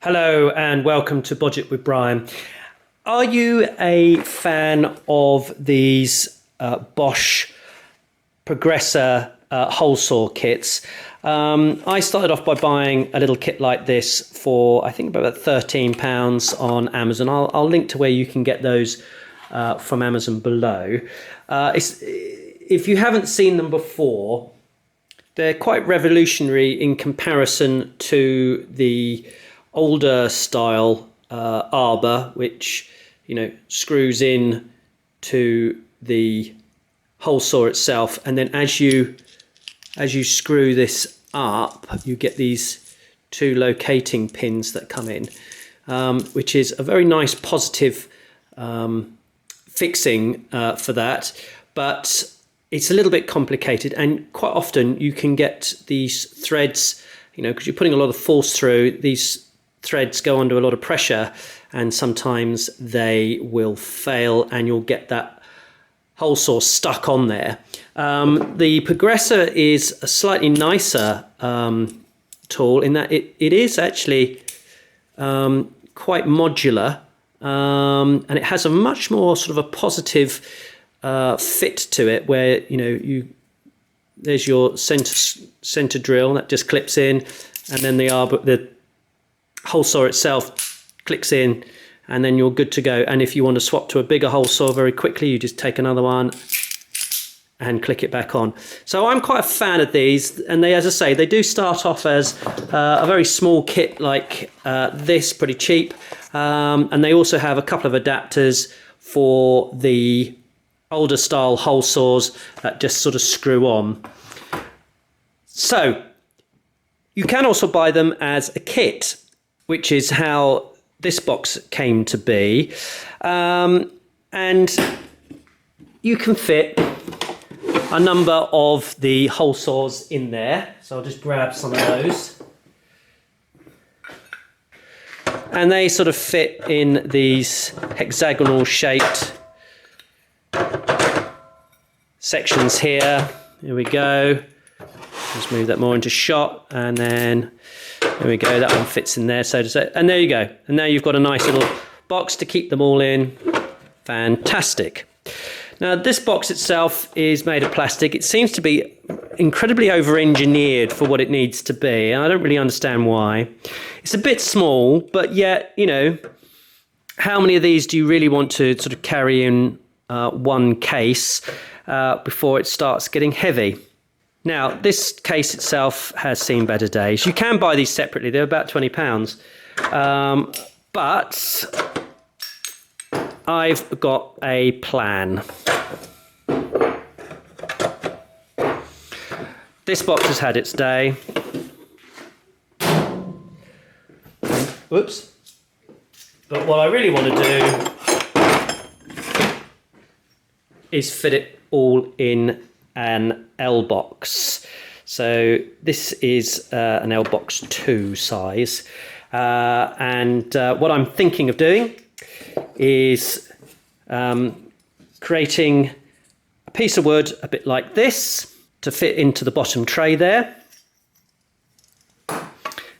Hello and welcome to Budget with Brian. Are you a fan of these Bosch Progressor Hole Saw kits? I started off by buying a little kit like this for I think about £13 on Amazon. I'll link to where you can get those from Amazon below. If you haven't seen them before, they're quite revolutionary in comparison to the older style arbor, which screws in to the hole saw itself, and then as you screw this up, you get these two locating pins that come in, which is a very nice positive fixing for that, but it's a little bit complicated, and quite often you can get these threads, because you're putting a lot of force through, these threads go under a lot of pressure and sometimes they will fail and you'll get that hole saw stuck on there. The Progressor is a slightly nicer tool in that it is actually quite modular, and it has a much more sort of a positive fit to it, where there's your center drill that just clips in, and then the hole saw itself clicks in, and then you're good to go. And if you want to swap to a bigger hole saw very quickly, you just take another one and click it back on. So I'm quite a fan of these, and they, as I say, they do start off as a very small kit like this, pretty cheap, and they also have a couple of adapters for the older style hole saws that just sort of screw on. So you can also buy them as a kit, which is how this box came to be, and you can fit a number of the hole saws in there. So I'll just grab some of those, and they sort of fit in these hexagonal shaped sections here. Here we go. Just move that more into shot, and then there we go, that one fits in there, so to say, and there you go, and now you've got a nice little box to keep them all in. Fantastic. Now this box itself is made of plastic. It seems to be incredibly over-engineered for what it needs to be, and I don't really understand why. It's a bit small, but yet, how many of these do you really want to sort of carry in one case before it starts getting heavy? Now, this case itself has seen better days. You can buy these separately. They're about £20. But I've got a plan. This box has had its day. Whoops. But what I really want to do is fit it all in an L-Boxx. So this is an L-Boxx 2 size, and what I'm thinking of doing is creating a piece of wood a bit like this to fit into the bottom tray there,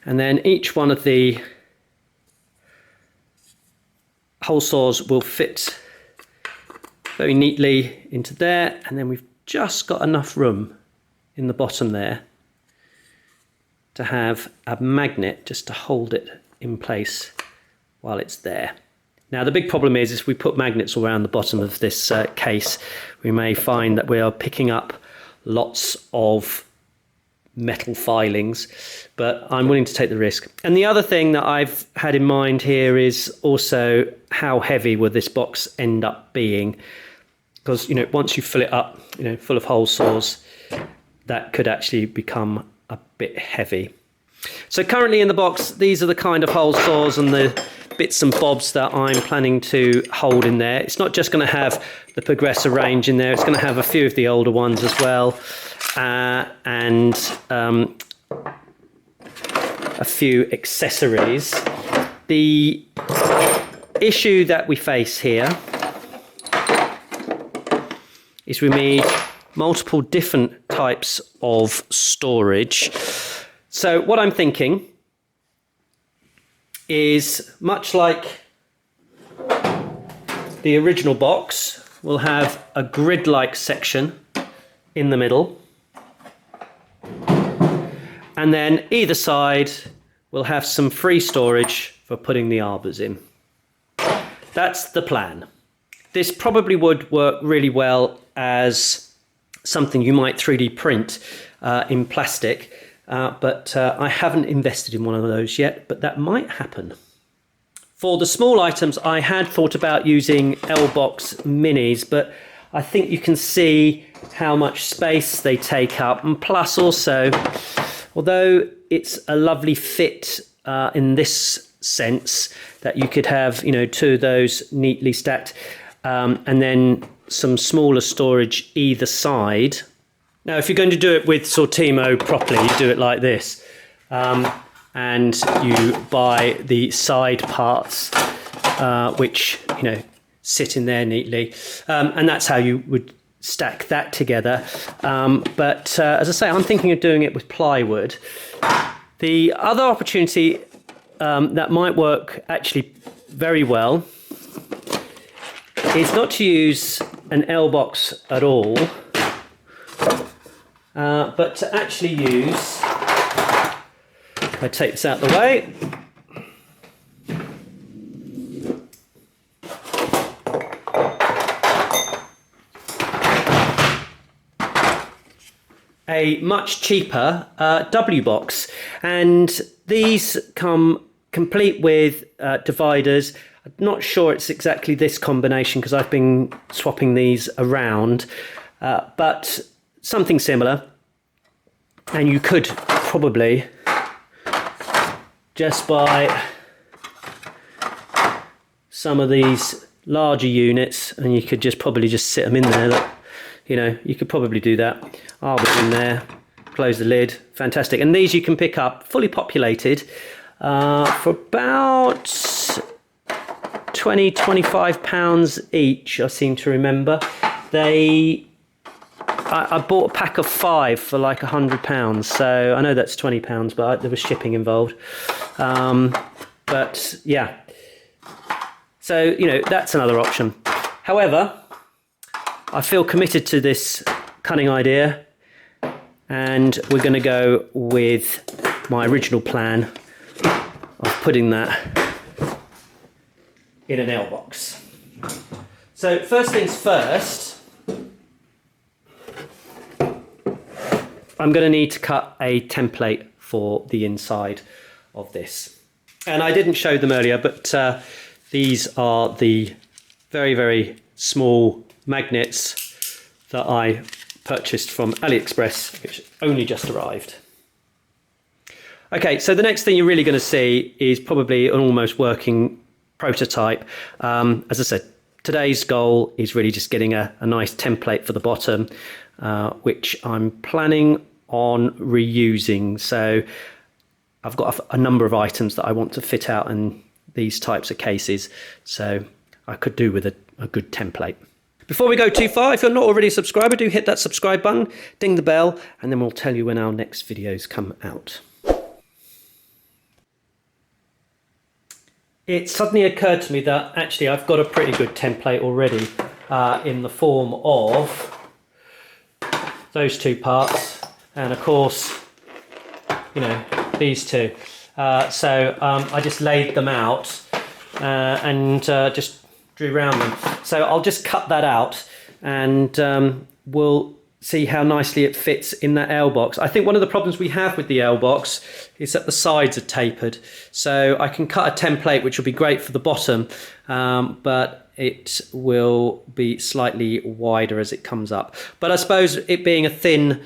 and then each one of the hole saws will fit very neatly into there, and then we've just got enough room in the bottom there to have a magnet just to hold it in place while it's there. Now the big problem is if we put magnets all around the bottom of this case, we may find that we are picking up lots of metal filings, but I'm willing to take the risk. And the other thing that I've had in mind here is also how heavy will this box end up being, because once you fill it up, full of hole saws, that could actually become a bit heavy. So currently in the box, these are the kind of hole saws and the bits and bobs that I'm planning to hold in there. It's not just going to have the Progressor range in there, it's going to have a few of the older ones as well, and a few accessories. The issue that we face here is we need multiple different types of storage. So what I'm thinking is much like the original box. We'll have a grid-like section in the middle, and then either side we'll have some free storage for putting the arbors in. That's the plan. This probably would work really well as something you might 3D print in plastic, but I haven't invested in one of those yet, but that might happen. For the small items, I had thought about using L-Boxx minis, but I think you can see how much space they take up, and plus also, although it's a lovely fit in this sense that you could have, you know, two of those neatly stacked, and then some smaller storage either side. Now, if you're going to do it with Sortimo properly, you do it like this, and you buy the side parts, which, you know, sit in there neatly, and that's how you would stack that together. But as I say, I'm thinking of doing it with plywood. The other opportunity that might work actually very well is not to use an L-Boxx at all, but to actually use, if I take this out of the way, a much cheaper W-Boxx, and these come complete with dividers. I'm not sure it's exactly this combination because I've been swapping these around, but something similar. And you could probably just buy some of these larger units, and you could just probably just sit them in there. Look, you know, you could probably do that. Arbors in there, close the lid, fantastic. And these you can pick up fully populated for about £20–25 each, I seem to remember. I bought a pack of 5 for like £100, so I know that's £20, but there was shipping involved. But yeah, so, you know, that's another option. However, I feel committed to this cunning idea, and we're going to go with my original plan of putting that in an L-Boxx. So first things first, I'm going to need to cut a template for the inside of this. And I didn't show them earlier, but these are the very, very small magnets that I purchased from AliExpress, which only just arrived. Okay, so the next thing you're really going to see is probably an almost working prototype. As I said, today's goal is really just getting a nice template for the bottom, which I'm planning on reusing. So I've got a number of items that I want to fit out in these types of cases, so I could do with a good template. Before we go too far, if you're not already a subscriber, do hit that subscribe button, ding the bell, and then we'll tell you when our next videos come out. It suddenly occurred to me that actually I've got a pretty good template already in the form of those two parts, and of course, you know, these two. So I just laid them out and just drew around them. So I'll just cut that out, and we'll see how nicely it fits in that L-Boxx. I think one of the problems we have with the L-Boxx is that the sides are tapered. So I can cut a template which will be great for the bottom, but it will be slightly wider as it comes up. But I suppose it being a thin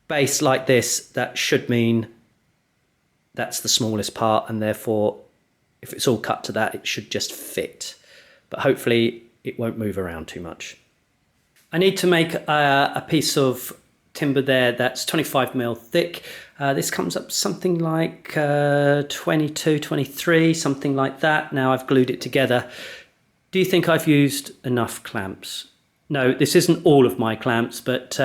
base like this, that should mean that's the smallest part, and therefore if it's all cut to that, it should just fit. But hopefully it won't move around too much. I need to make a piece of timber there that's 25mm thick. This comes up something like 22, 23, something like that. Now I've glued it together. Do you think I've used enough clamps? No, this isn't all of my clamps, but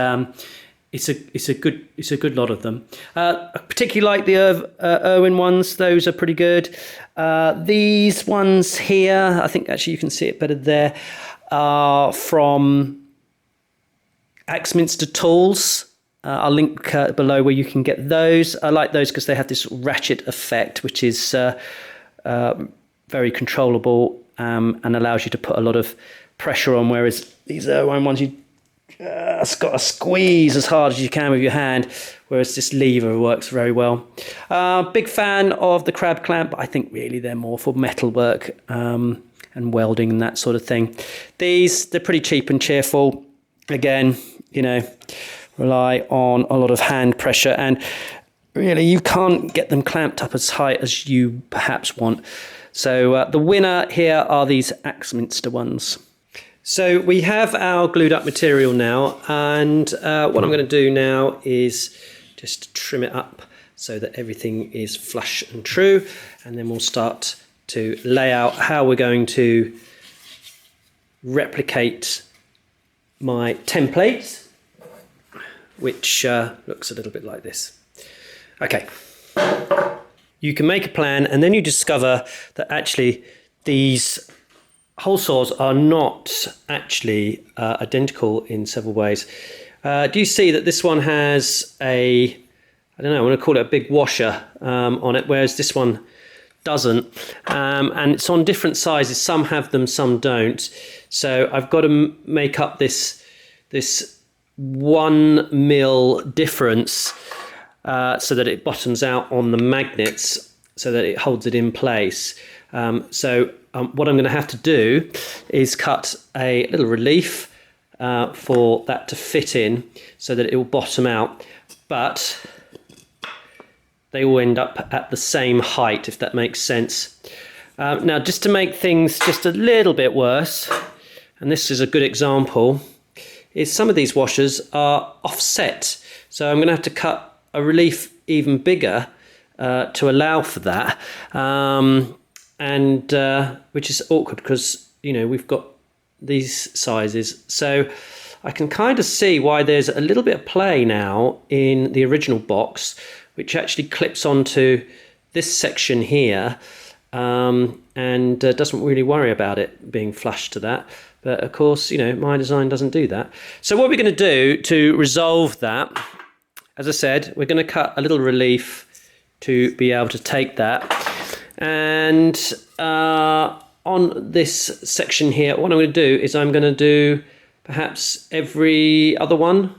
it's a good lot of them. I particularly like the Irwin ones; those are pretty good. These ones here, I think actually you can see it better there, are from Axminster Tools. I'll link below where you can get those. I like those because they have this ratchet effect, which is very controllable and allows you to put a lot of pressure on, whereas these Irwin ones, you just got to squeeze as hard as you can with your hand, whereas this lever works very well. Big fan of the crab clamp, but I think really they're more for metal work and welding and that sort of thing. They're pretty cheap and cheerful. Again, rely on a lot of hand pressure, and really you can't get them clamped up as high as you perhaps want. So the winner here are these Axminster ones. So we have our glued up material now, and what I'm going to do now is just trim it up so that everything is flush and true, and then we'll start to lay out how we're going to replicate my template, which looks a little bit like this. Okay, you can make a plan, and then you discover that actually these hole saws are not actually identical in several ways. Do you see that this one has I don't know, I want to call it a big washer on it, whereas this one doesn't, and it's on different sizes. Some have them, some don't. So I've got to make up this 1 mil difference so that it bottoms out on the magnets, so that it holds it in place. So what I'm going to have to do is cut a little relief for that to fit in, so that it will bottom out, but they all end up at the same height, if that makes sense. Now, just to make things just a little bit worse, and this is a good example, is some of these washers are offset. So I'm going to have to cut a relief even bigger to allow for that, and which is awkward because we've got these sizes. So I can kind of see why there's a little bit of play now in the original box, which actually clips onto this section here, and doesn't really worry about it being flush to that. But of course, my design doesn't do that. So what we're going to do to resolve that, as I said, we're going to cut a little relief to be able to take that. And on this section here, what I'm going to do is I'm going to do perhaps every other one,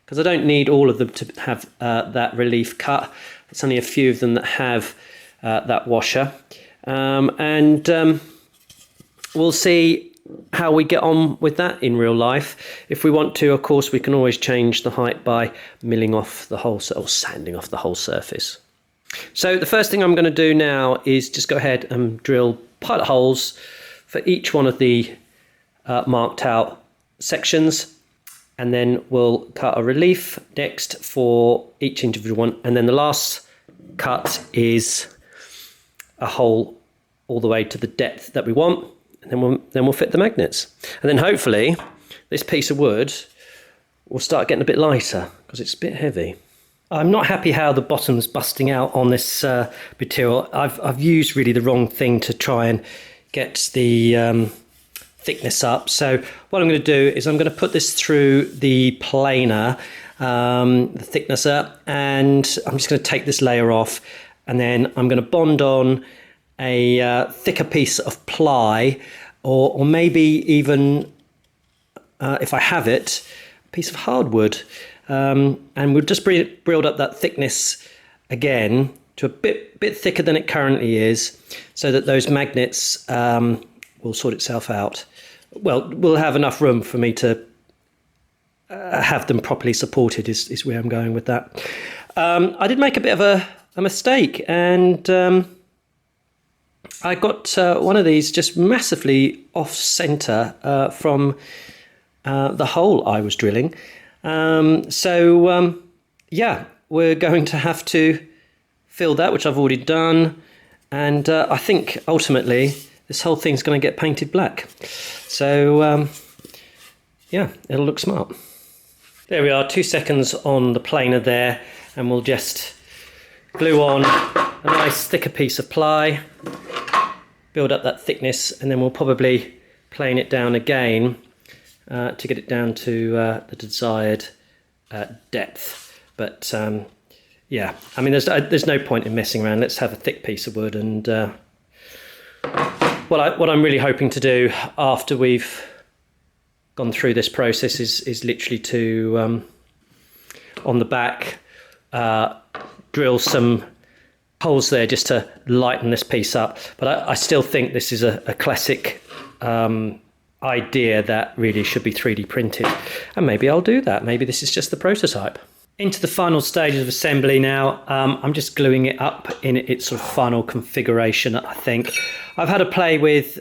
because I don't need all of them to have that relief cut. It's only a few of them that have that washer. And we'll see how we get on with that in real life. If we want to, of course, we can always change the height by milling off the whole, or sanding off the whole surface. So the first thing I'm going to do now is just go ahead and drill pilot holes for each one of the marked out sections, and then we'll cut a relief next for each individual one, and then the last cut is a hole all the way to the depth that we want, and then we'll fit the magnets, and then hopefully this piece of wood will start getting a bit lighter because it's a bit heavy. I'm not happy how the bottom's busting out on this material. I've used really the wrong thing to try and get the thickness up. So what I'm going to do is I'm going to put this through the planer, the thicknesser, and I'm just going to take this layer off, and then I'm going to bond on a thicker piece of ply, or maybe even, if I have it, a piece of hardwood. And we'll just build up that thickness again to a bit thicker than it currently is, so that those magnets will sort itself out. Well, we'll have enough room for me to have them properly supported is where I'm going with that. I did make a bit of a mistake, and I got one of these just massively off center from the hole I was drilling. Yeah, we're going to have to fill that, which I've already done, and I think ultimately this whole thing's going to get painted black. So yeah, it'll look smart. There we are, 2 seconds on the planer there, and we'll just glue on a nice thicker piece of ply, build up that thickness, and then we'll probably plane it down again to get it down to the desired depth. But yeah, I mean, there's no point in messing around. Let's have a thick piece of wood. And what I'm really hoping to do after we've gone through this process is literally to on the back drill some holes there just to lighten this piece up. But I still think this is a classic idea that really should be 3D printed, and maybe I'll do that. Maybe this is just the prototype. Into the final stages of assembly now. I'm just gluing it up in its sort of final configuration. I think I've had a play with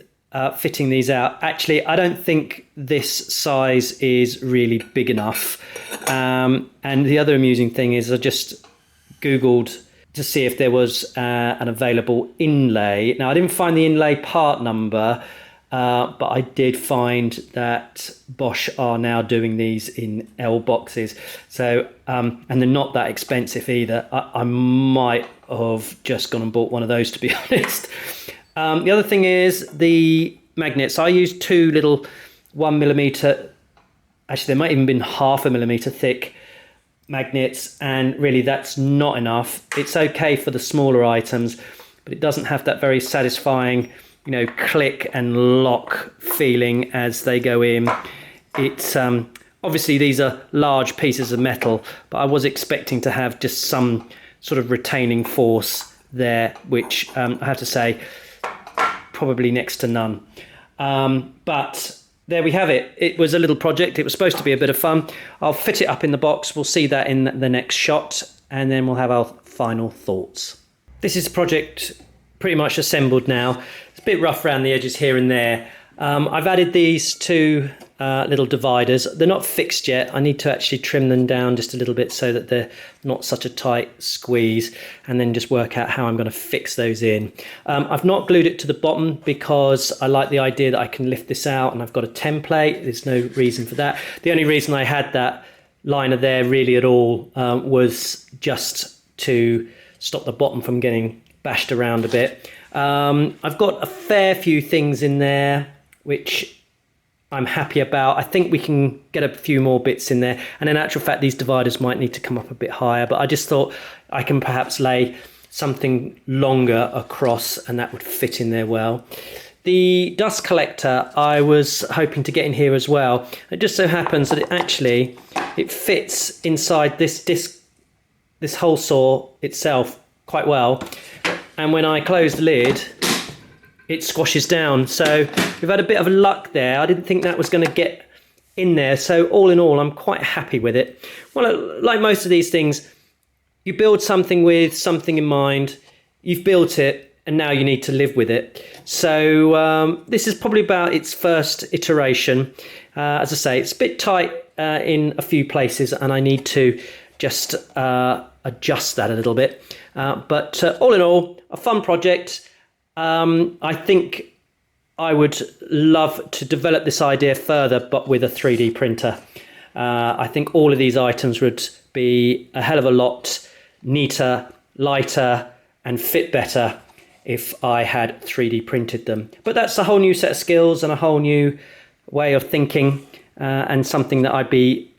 fitting these out. Actually, I don't think this size is really big enough, and the other amusing thing is I just googled to see if there was an available inlay. Now, I didn't find the inlay part number, but I did find that Bosch are now doing these in L-Boxxes. So, and they're not that expensive either. I might have just gone and bought one of those, to be honest. The other thing is the magnets. I used 2 little 1mm, actually there might even been 0.5 millimeter thick magnets, and really that's not enough. It's okay for the smaller items, but it doesn't have that very satisfying, you know, click and lock feeling as they go in. It's obviously these are large pieces of metal, but I was expecting to have just some sort of retaining force there, which I have to say probably next to none. But there we have it. It was a little project. It was supposed to be a bit of fun. I'll fit it up in the box. We'll see that in the next shot, and then we'll have our final thoughts. This is a project pretty much assembled now. It's a bit rough around the edges here and there. I've added these 2 little dividers. They're not fixed yet. I need to actually trim them down just a little bit so that they're not such a tight squeeze, and then just work out how I'm going to fix those in. I've not glued it to the bottom because I like the idea that I can lift this out and I've got a template. There's no reason for that. The only reason I had that liner there really at all was just to stop the bottom from getting bashed around a bit. I've got a fair few things in there which I'm happy about. I think we can get a few more bits in there, and in actual fact these dividers might need to come up a bit higher, but I just thought I can perhaps lay something longer across and that would fit in there well. The dust collector I was hoping to get in here as well. It just so happens that it fits inside this hole saw itself quite well, and when I close the lid it squashes down. So we've had a bit of luck there. I didn't think that was going to get in there. So all in all, I'm quite happy with it. Well, like most of these things, you build something with something in mind, you've built it, and now you need to live with it. So this is probably about its first iteration. As I say, it's a bit tight in a few places, and I need to just adjust that a little bit. But all in all, a fun project. I think I would love to develop this idea further, but with a 3D printer. I think all of these items would be a hell of a lot neater, lighter, and fit better if I had 3D printed them. But that's a whole new set of skills and a whole new way of thinking, and something that I'd be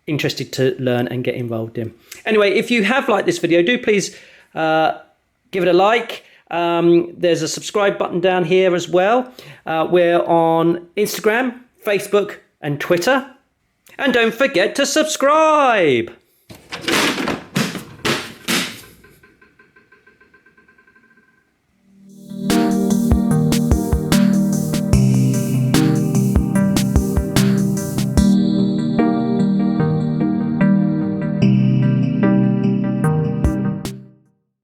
interested to learn and get involved in. Anyway, if you have liked this video, do please give it a like. There's a subscribe button down here as well. We're on Instagram, Facebook, and Twitter. And don't forget to subscribe.